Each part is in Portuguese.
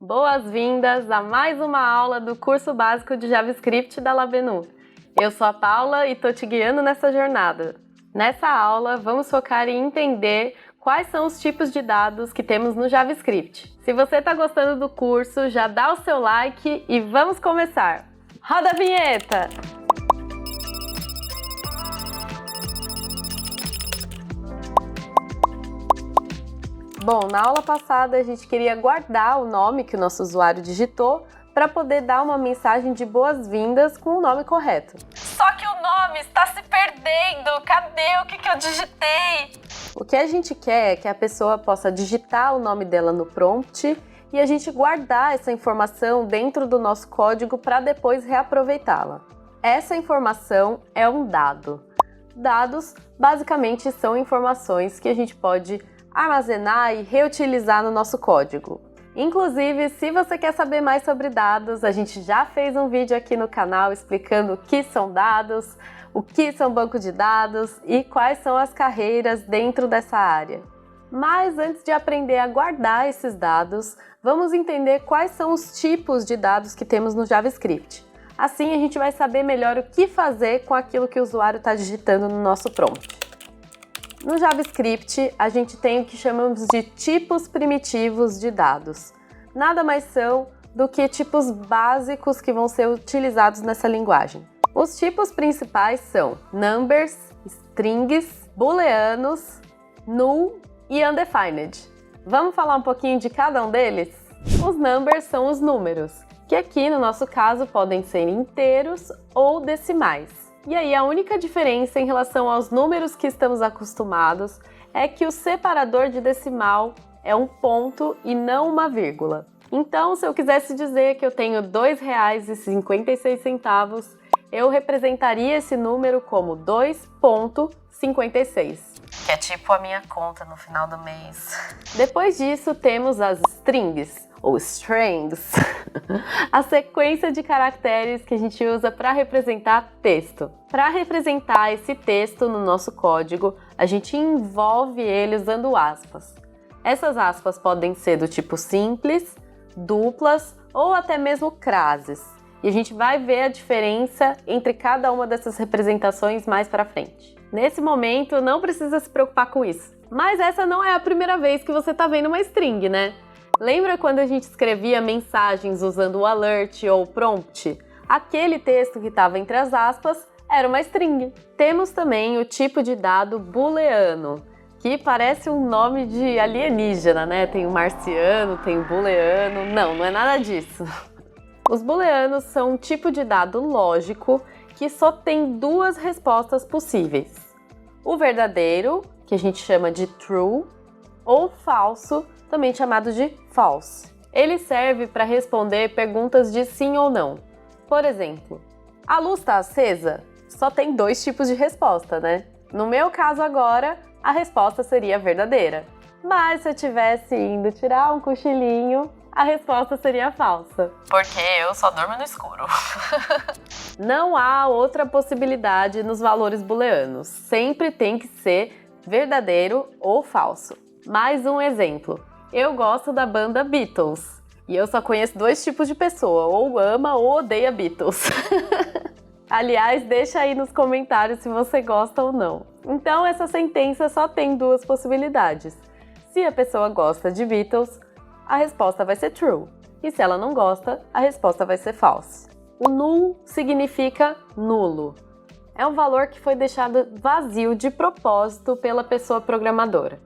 Boas-vindas a mais uma aula do curso básico de JavaScript da Labenu. Eu sou a Paula e estou te guiando nessa jornada. Nessa aula, vamos focar em entender quais são os tipos de dados que temos no JavaScript. Se você está gostando do curso, já dá o seu like e vamos começar! Roda a vinheta! Bom, na aula passada a gente queria guardar o nome que o nosso usuário digitou para poder dar uma mensagem de boas-vindas com o nome correto. Só que o nome está se perdendo! Cadê o que eu digitei? O que a gente quer é que a pessoa possa digitar o nome dela no prompt e a gente guardar essa informação dentro do nosso código para depois reaproveitá-la. Essa informação é um dado. Dados, basicamente, são informações que a gente pode armazenar e reutilizar no nosso código. Inclusive, se você quer saber mais sobre dados, a gente já fez um vídeo aqui no canal explicando o que são dados, o que são banco de dados e quais são as carreiras dentro dessa área. Mas antes de aprender a guardar esses dados, vamos entender quais são os tipos de dados que temos no JavaScript. Assim, a gente vai saber melhor o que fazer com aquilo que o usuário está digitando no nosso prompt. No JavaScript, a gente tem o que chamamos de tipos primitivos de dados. Nada mais são do que tipos básicos que vão ser utilizados nessa linguagem. Os tipos principais são numbers, strings, booleanos, null e undefined. Vamos falar um pouquinho de cada um deles? Os numbers são os números, que aqui no nosso caso podem ser inteiros ou decimais. E aí a única diferença em relação aos números que estamos acostumados é que o separador de decimal é um ponto e não uma vírgula. Então, se eu quisesse dizer que eu tenho R$ 2,56, eu representaria esse número como 2,56. Que é tipo a minha conta no final do mês. Depois disso, temos as strings, ou strings, a sequência de caracteres que a gente usa para representar texto. Para representar esse texto no nosso código, a gente envolve ele usando aspas. Essas aspas podem ser do tipo simples, duplas ou até mesmo crases. E a gente vai ver a diferença entre cada uma dessas representações mais para frente. Nesse momento, não precisa se preocupar com isso. Mas essa não é a primeira vez que você está vendo uma string, né? Lembra quando a gente escrevia mensagens usando o alert ou prompt? Aquele texto que estava entre as aspas era uma string. Temos também o tipo de dado booleano, que parece um nome de alienígena, né? Tem o marciano, tem o booleano. Não é nada disso. Os booleanos são um tipo de dado lógico que só tem duas respostas possíveis. O verdadeiro, que a gente chama de true, ou falso, também chamado de false. Ele serve para responder perguntas de sim ou não. Por exemplo, a luz está acesa? Só tem dois tipos de resposta, né? No meu caso agora, a resposta seria verdadeira. Mas se eu estivesse indo tirar um cochilinho, a resposta seria falsa. Porque eu só durmo no escuro. Não há outra possibilidade nos valores booleanos. Sempre tem que ser verdadeiro ou falso. Mais um exemplo. Eu gosto da banda Beatles. E eu só conheço dois tipos de pessoa, ou ama ou odeia Beatles. Aliás, deixa aí nos comentários se você gosta ou não. Então, essa sentença só tem duas possibilidades. Se a pessoa gosta de Beatles, a resposta vai ser true. E se ela não gosta, a resposta vai ser false. O null significa nulo. É um valor que foi deixado vazio de propósito pela pessoa programadora.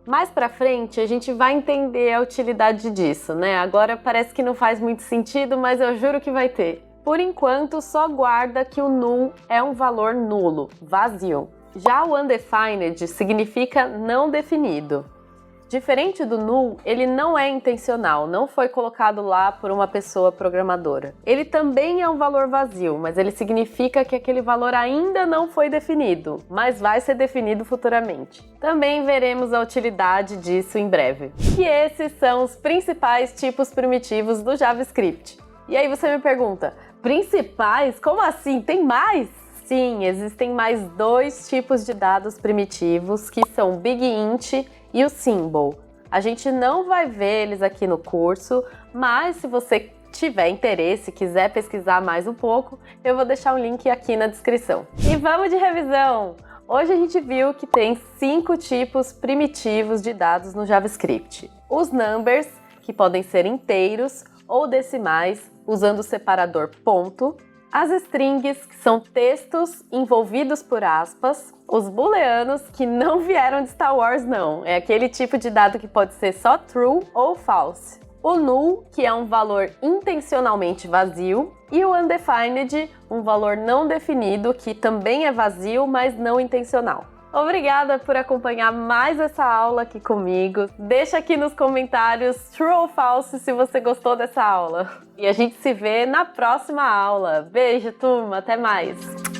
Mais pra frente, a gente vai entender a utilidade disso, né? Agora parece que não faz muito sentido, mas eu juro que vai ter. Por enquanto, só guarda que o null é um valor nulo, vazio. Já o undefined significa não definido. Diferente do null, ele não é intencional, não foi colocado lá por uma pessoa programadora. Ele também é um valor vazio, mas ele significa que aquele valor ainda não foi definido, mas vai ser definido futuramente. Também veremos a utilidade disso em breve. E esses são os principais tipos primitivos do JavaScript. E aí você me pergunta, principais? Como assim? Tem mais? Sim, existem mais dois tipos de dados primitivos, que são o BigInt e o Symbol. A gente não vai ver eles aqui no curso, mas se você tiver interesse, quiser pesquisar mais um pouco, eu vou deixar um link aqui na descrição. E vamos de revisão! Hoje a gente viu que tem 5 tipos primitivos de dados no JavaScript. Os numbers, que podem ser inteiros ou decimais, usando o separador ponto. As strings, que são textos envolvidos por aspas. Os booleanos, que não vieram de Star Wars não, é aquele tipo de dado que pode ser só true ou false. O null, que é um valor intencionalmente vazio, e o undefined, um valor não definido, que também é vazio, mas não intencional. Obrigada por acompanhar mais essa aula aqui comigo. Deixa aqui nos comentários true ou false se você gostou dessa aula. E a gente se vê na próxima aula. Beijo, turma! Até mais!